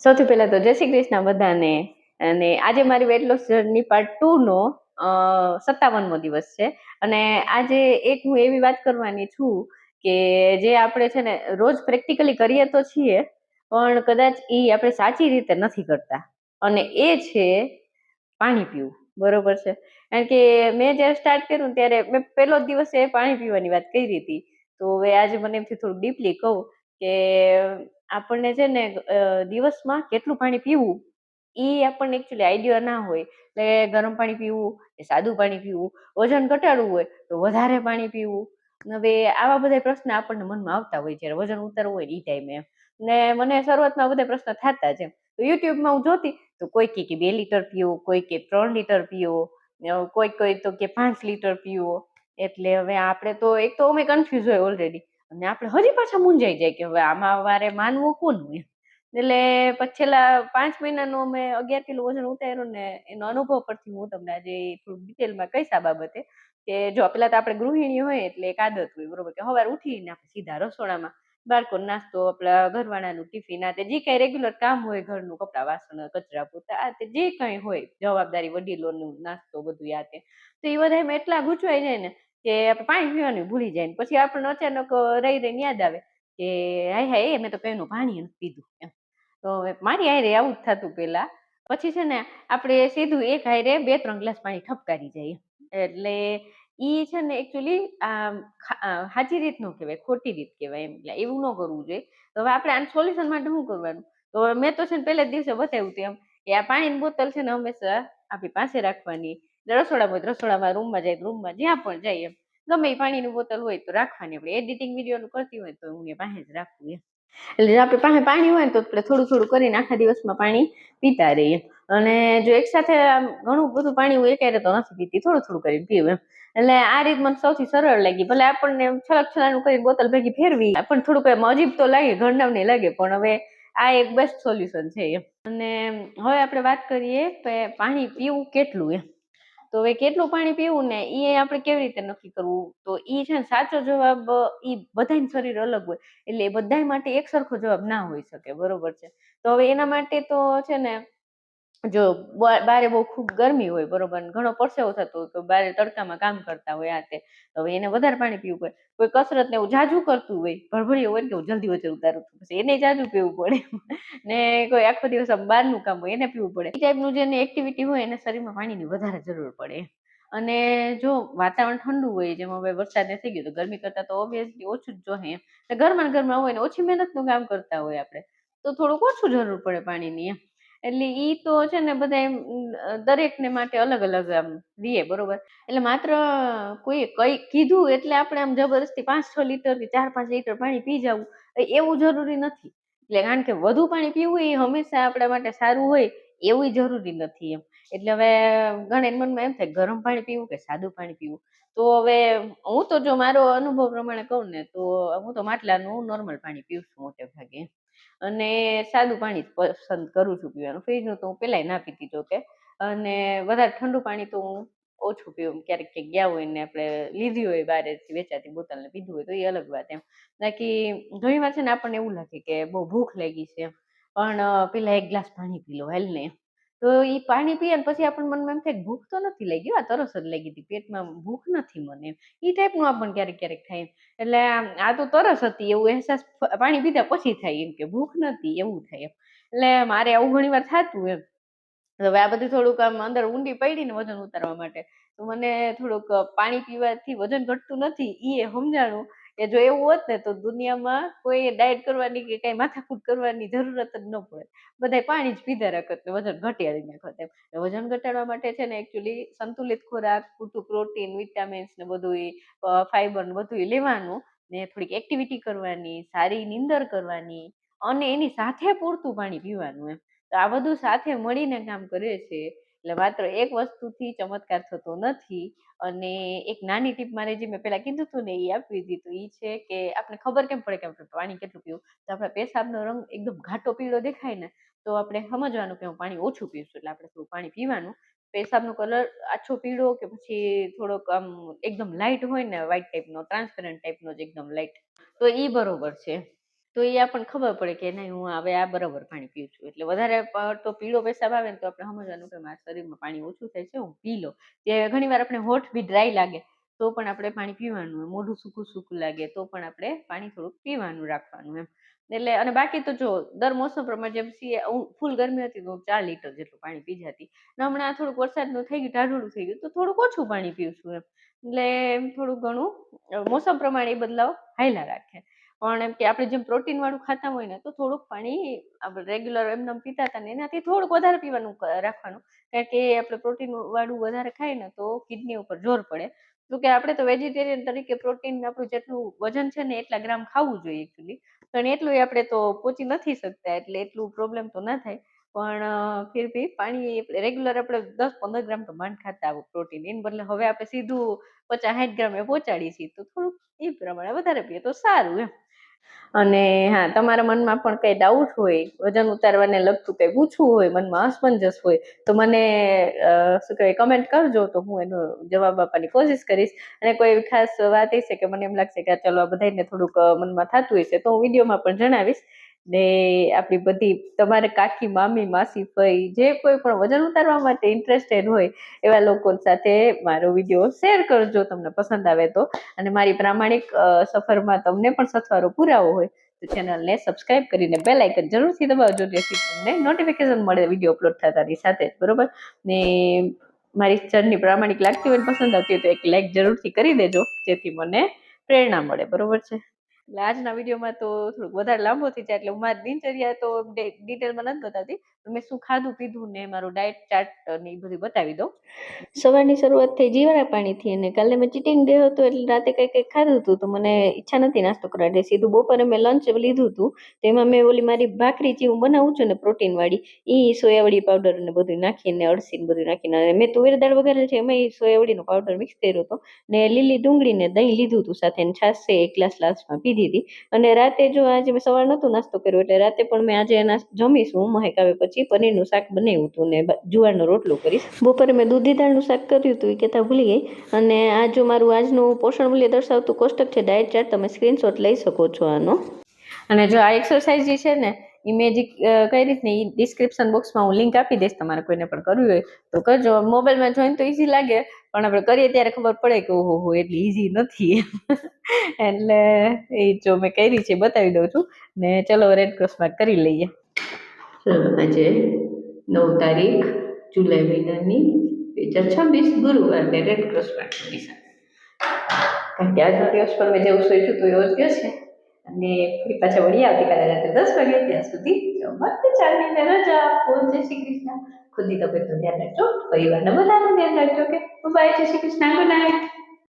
સૌથી પહેલા તો જય શ્રી કૃષ્ણ બધાને. અને આજે મારી વેટ લોસ જર્ની પાર્ટ 2 નો 57મો દિવસ છે. અને આજે એક હું એવી વાત કરવાની છું કે જે આપણે છે ને રોજ પ્રેક્ટિકલી કરીએ તો છીએ, પણ કદાચ એ આપણે સાચી રીતે નથી કરતા, અને એ છે પાણી પીવું. બરોબર છે? કારણ કે મેં જયારે સ્ટાર્ટ કર્યું ત્યારે મેં પહેલો જ દિવસે પાણી પીવાની વાત કરી હતી. તો હવે આજે મને એમથી થોડું ડીપલી કહું કે આપણને છે ને દિવસમાં કેટલું પાણી પીવું એ આપણને એકચ્યુઅલી આઈડિયા ના હોય. એટલે ગરમ પાણી પીવું કે સાદું પાણી પીવું, વજન ઘટાડવું હોય તો વધારે પાણી પીવું. હવે આવા બધા પ્રશ્ન આપણને મનમાં આવતા હોય જ્યારે વજન ઉતારવું હોય ને એ ટાઈમે. ને મને શરૂઆતમાં બધા પ્રશ્ન થતા છે. તો યુટ્યુબમાં હું જોતી તો કોઈ કે 2 લીટર પીવો, કોઈ કે 3 લીટર પીવો, કોઈ તો કે 5 લીટર પીવો. એટલે હવે આપણે તો એક તો અમે કન્ફ્યુઝ હોય ઓલરેડી, અને આપણે હજી પાછા મૂંઝાઈ જાય કે હવે આમાં વારે માનવું કોનું એમ. એટલે પછી છેલ્લા 5 મહિનાનો મેં 11 કિલો વજન ઉતાર્યું ને એનો અનુભવ પરથી હું તમને આજે થોડું ડિટેલમાં કહીશ આ બાબતે. કે જો પેલા તો આપણે ગૃહિણી હોય એટલે એક આદત હોય, બરોબર, કે સવારે ઉઠીને આપણે સીધા રસોડામાં બાળકોનો નાસ્તો, આપણા ઘરવાળાનું ટિફિન, આ તે જે કઈ રેગ્યુલર કામ હોય ઘરનું, કપડા વાસણ કચરા પોતા, આ તે જે કઈ હોય જવાબદારી વડીલોનું નાસ્તો બધું આ તે, તો એ બધામાં એટલા ગૂંચવાઈ જાય ને કે આપણે પાણી પીવાનું ભૂલી જાય. પછી આપણને અચાનક રહી રહીને યાદ આવે કે હાય હાય મેં તો કઈનું પાણી નથી પીધું એમ. તો મારી હારે આવું જ થતું પેલા. પછી છે ને આપણે સીધું એક હારે 2-3 ગ્લાસ પાણી ઠપકારી જાય. એટલે ઈ છે ને એકચ્યુઅલી સાચી રીત નો કહેવાય, ખોટી રીત કહેવાય એમ. એટલે એવું ન કરવું જોઈએ. તો હવે આપણે આનું સોલ્યુશન માટે શું કરવાનું? તો મેં તો છે ને પહેલા દિવસે બતાવ્યું હતું એમ કે આ પાણીની બોટલ છે ને હંમેશા આપણી પાસે રાખવાની. રસોડામાં હોય રસોડામાં, રૂમમાં જાય રૂમમાં, જ્યાં પણ જાય એમ ગમે એ પાણીની બોટલ હોય તો રાખવાની. આપણે એડિટિંગ વિડીયોનું કરતી હોય તો હું પાસે જ રાખવું એમ. એટલે આપણે પાસે પાણી હોય ને તો આપણે થોડું થોડું કરીને આખા દિવસમાં પાણી પીતા રહીએ. અને જો એક સાથે ઘણું બધું પાણી હું એકારે તો નથી પીતી, થોડું થોડું કરીને પીવું એમ. એટલે આ રીત મને સૌથી સરળ લાગી. ભલે આપણને છલક છલાનું કરીને બોટલ ભેગી ફેરવી પણ થોડુંક એમ અજીબ તો લાગે, ઘરનાવને લાગે, પણ હવે આ એક બેસ્ટ સોલ્યુશન છે એમ. અને હવે આપણે વાત કરીએ કે પાણી પીવું કેટલું એમ. તો હવે કેટલું પાણી પીવું ને એ આપણે કેવી રીતે નક્કી કરવું? તો એ છે ને સાચો જવાબ એ બધાનું શરીર અલગ હોય, એટલે એ બધા માટે એક સરખો જવાબ ના હોઈ શકે, બરોબર છે? તો હવે એના માટે તો છે ને જો બારે બહુ ખૂબ ગરમી હોય, બરોબર, ઘણો પરસેવો થતો હોય, તો બારે તડકામાં કામ કરતા હોય આ તે, હવે એને વધારે પાણી પીવું પડે. કોઈ કસરત ને એવું જાજુ કરતું હોય, ભરભરિયું હોય ને કે હું જલ્દી વજન ઉતારું, પછી એને જાજુ પીવું પડે. ને કોઈ આખો દિવસ બહારનું કામ હોય એને પીવું પડે. એ ટાઈપનું જેને એક્ટિવિટી હોય એને શરીરમાં પાણીની વધારે જરૂર પડે. અને જો વાતાવરણ ઠંડુ હોય, જેમ હવે વરસાદ થઈ ગયો તો ગરમી કરતા તો ઓબ્વિયસલી ઓછું જ જોઈએ એમ. ઘરમાં હોય ને ઓછી મહેનતનું કામ કરતા હોય આપણે, તો થોડુંક ઓછું જરૂર પડે પાણીની એમ. એટલે ઈ તો છે ને બધા દરેકને માટે અલગ અલગ આમ રીએ, બરોબર. એટલે માત્ર કોઈ કઈ કીધું એટલે આપણે આમ જબરદસ્તી 5-6 લીટર કે 4-5 લીટર પાણી પી જવું એવું જરૂરી નથી. એટલે કારણ કે વધુ પાણી પીવું એ હંમેશા આપણા માટે સારું હોય એવું જરૂરી નથી એમ. એટલે હવે ઘણા મનમાં એમ થાય ગરમ પાણી પીવું કે સાદું પાણી પીવું. તો હવે હું તો જો મારો અનુભવ પ્રમાણે કહું ને તો હું તો માટલાનું નોર્મલ પાણી પીવું છું મોટે ભાગે. અને સાદું પાણી પસંદ કરું છું પીવાનું. ફ્રીજનું તો હું પેલાય ના પીતી જોકે. અને વધારે ઠંડુ પાણી તો હું ઓછું પીવું. ક્યારેક ક્યાંક ગયા હોય ને આપણે લીધી હોય બહારથી વેચાતી બોતલ ને પીધું હોય તો એ અલગ વાત એમ. બાકી ઘણી વાર છે ને આપણને એવું લાગે કે બહુ ભૂખ લાગી છે પણ પેલા 1 ગ્લાસ પાણી પી લો હાલ ને. તો એ પાણી પીએ ને પછી આપણને મનમાં એમ થાય ભૂખ તો નથી લાગી, આ તરસ જ લાગી હતી, પેટમાં ભૂખ નથી મને એમ. એ ટાઈપનું આપણને ક્યારેક ક્યારેક થાય. એટલે આ તો તરસ હતી એવું અહેસાસ પાણી પીધા પછી થાય એમ, કે ભૂખ નથી એવું થાય એમ. એટલે મારે આવું ઘણી વાર થતું એમ. હવે આ બધું થોડુંક આમ અંદર ઊંડી પડી ને વજન ઉતારવા માટે, તો મને થોડુંક પાણી પીવાથી વજન ઘટતું નથી એ સમજાણું. કે જો એવું હોત ને તો દુનિયામાં કોઈ ડાયટ કરવાની કે કઈ માથાકૂટ કરવાની જરૂરત જ ન પડે. બધા પાણી જ પીધા રાખત ને વજન ઘટાડી નાખત એમ. વજન ઘટાડવા માટે છે ને એકચ્યુઅલી સંતુલિત ખોરાક, પૂરતું પ્રોટીન, વિટામિન્સ ને બધું ફાઈબર ને બધું લેવાનું, ને થોડીક એક્ટિવિટી કરવાની, સારી નીંદર કરવાની, અને એની સાથે પૂરતું પાણી પીવાનું એમ. તો આ બધું સાથે મળીને કામ કરે છે. એટલે માત્ર એક વસ્તુથી ચમત્કાર થતો નથી. અને એક નાની ટીપ મારે જે મેં પેલા કીધું હતું ને એ આપી દીધી. તો એ છે કે આપણે ખબર કેમ પડે કે આપણે પાણી કેટલું પીવું? તો આપણા પેશાબનો રંગ એકદમ ઘાટો પીળો દેખાય ને તો આપણે સમજવાનું કે હું પાણી ઓછું પીવશું. એટલે આપણે થોડું પાણી પીવાનું. પેશાબનો કલર આછો પીળો કે પછી થોડોક આમ એકદમ લાઇટ હોય ને, વ્હાઈટ ટાઈપનો, ટ્રાન્સપેરન્ટ ટાઈપનો જ એકદમ લાઇટ, તો એ બરોબર છે. તો એ આપણને ખબર પડે કે નહીં હું હવે આ બરાબર પાણી પીવું છું. એટલે વધારે તો પીળો પેશાબ આવે ને તો આપણે સમજવાનું કે મારા શરીરમાં પાણી ઓછું થાય છે, હું પી લો. કે ઘણી વાર આપણે હોઠ બી ડ્રાય લાગે તો પણ આપણે પાણી પીવાનું હોય, મોઢું સૂકું સૂકું લાગે તો પણ આપણે પાણી થોડુંક પીવાનું રાખવાનું એમ. એટલે અને બાકી તો જો દર મોસમ પ્રમાણે જેમ ફૂલ ગરમી હતી તો 4 લીટર જેટલું પાણી પી જતી, અને હમણાં થોડુંક વરસાદનું થઈ ગયું, ઢાઢુડું થઈ ગયું તો થોડુંક ઓછું પાણી પીવું છું એમ. એટલે એમ થોડું ઘણું મોસમ પ્રમાણે એ બદલાવ હાલ્યા રાખે. પણ એમ કે આપણે જેમ પ્રોટીન વાળું ખાતા હોય ને તો થોડુંક પાણી આપણે રેગ્યુલર એમને પીતા હતા ને એનાથી થોડુંક વધારે પીવાનું રાખવાનું, કારણ કે આપણે પ્રોટીન વાળું વધારે ખાય ને તો કિડની ઉપર જોર પડે. તો કે આપણે તો વેજીટેરિયન તરીકે પ્રોટીન આપણું જેટલું વજન છે ને એટલા ગ્રામ ખાવું જોઈએ એકચ્યુઅલી, પણ એટલું આપણે તો પહોંચી નથી શકતા એટલે એટલું પ્રોબ્લેમ તો ના થાય. પણ ફિર બી પાણી રેગ્યુલર આપણે 10-15 ગ્રામ તો માંડ ખાતા આવું પ્રોટીન, એને બદલે હવે આપણે સીધું 50-60 ગ્રામે પહોંચાડીએ છીએ તો થોડુંક એ પ્રમાણે વધારે પીએ તો સારું એમ. અને હા, તમારા મનમાં પણ કંઈ ડાઉટ હોય, વજન ઉતારવાને લગતું કંઈ પૂછવું હોય, મનમાં અસમંજસ હોય તો મને શું કહેવાય કમેન્ટ કરજો, તો હું એનો જવાબ આપવાની કોશિશ કરીશ. અને કોઈ ખાસ વાત એ છે કે મને એમ લાગશે કે ચાલો આ બધાને થોડુંક મનમાં થતું હશે તો હું વિડીયોમાં પણ જણાવીશ. ને આપણી બધી તમારે કાકી, મામી, માસી, ફઈ જે કોઈ પણ વજન ઉતારવા માટે ઇન્ટરેસ્ટેડ હોય એવા લોકો સાથે મારો વિડીયો શેર કરજો તમને પસંદ આવે તો. અને મારી પ્રામાણિક સફરમાં તમને પણ સથવારો પુરાવો હોય તો ચેનલને સબસ્ક્રાઇબ કરીને બેલ આઇકન જરૂરથી દબાવજો, જેથી તમને નોટિફિકેશન મળે વિડીયો અપલોડ થતાની સાથે જ, બરોબર ને. મારી જર્ની પ્રામાણિક લાગતી હોય, પસંદ આવતી હોય તો એક લાઈક જરૂરથી કરી દેજો, જેથી મને પ્રેરણા મળે, બરોબર છે. એટલે આજના વિડીયોમાં તો થોડુંક વધારે લાંબો થઈ જાય એટલે હું મારી દિનચર્યા તો ડિટેલમાં નથી બતાવતી, મેં શું ખાધું પીધું ને મારું ડાયટ ચાર્ટ ને એ બધું બતાવી દઉં. સવારની શરૂઆત થઈ જીવારા પાણીથી, અને કાલે મેં ચીટિંગ ડે હતો એટલે રાતે કંઈક ખાધું હતું તો મને ઈચ્છા નથી નાસ્તો કરવા, એટલે સીધું બપોરે મેં લંચ લીધું હતું. તેમાં મેં ઓલી મારી ભાખરી જે હું બનાવું છું ને પ્રોટીનવાળી, એ સોયાવડી પાવડર ને બધું નાખીને, અળસીને બધું નાખીને, મેં તુવેર દાળ વઘારેલી છે એમાં એ સોયાવડીનો પાવડર મિક્સ કર્યો હતો, ને લીલી ડુંગળીને દહીં લીધું હતું સાથે, છાશ એક ગ્લાસ લાસ્ટમાં પીધી હતી. અને રાતે જો આજે મેં સવાર નહોતો નાસ્તો કર્યો એટલે રાતે પણ મેં આજે જમીશું મહેક આવે પછી પનીરનું શાક બનાવ્યું હતું ને જુવારનો રોટલો કરીશ. બપોરે મેં દૂધી દાળનું શાક કર્યું હતું, એ કહેતા ભૂલી ગઈ. અને આ જો મારું આજનું પોષણ મૂલ્ય દર્શાવતું કોષ્ટક છે ડાયટ ચાર્ટ, તમે સ્ક્રીનશોટ લઈ શકો છો આનો. અને જો આ એક્સરસાઇઝ જે છે ને એ મેં જે કઈ રીતની એ ડિસ્ક્રિપ્શન બોક્સમાં હું લિંક આપી દઈશ, તમારે કોઈને પણ કરવી હોય તો કરજો. મોબાઈલમાં જોઈને તો ઈઝી લાગે પણ આપણે કરીએ ત્યારે ખબર પડે કે ઓહો એટલી ઈઝી નથી. એટલે એ જો મેં કરી છે બતાવી દઉં છું ને. ચલો રેડ ક્રોસમાં કરી લઈએ. ચલો આજે 9 તારીખ જુલાઈ મહિનાની 2026 ગુરુવાર ને રેડ ક્રોસ પાર્ટી, કારણ કે આજનો દિવસ પણ મેં જેવું સોચ્યું તો એવો જ ગયો છે. અને ફરી પાછા વળી આવતીકાલે રાત્રે 10 વાગે, ત્યાં સુધી મસ્ત ચાલીને રજા આપો. જય શ્રી કૃષ્ણ. ખુદની તબિયતનું ધ્યાન રાખજો, પરિવારના બધાનું ધ્યાન રાખજો. કે બાય, જય શ્રી કૃષ્ણ, ગુડ નાઇટ.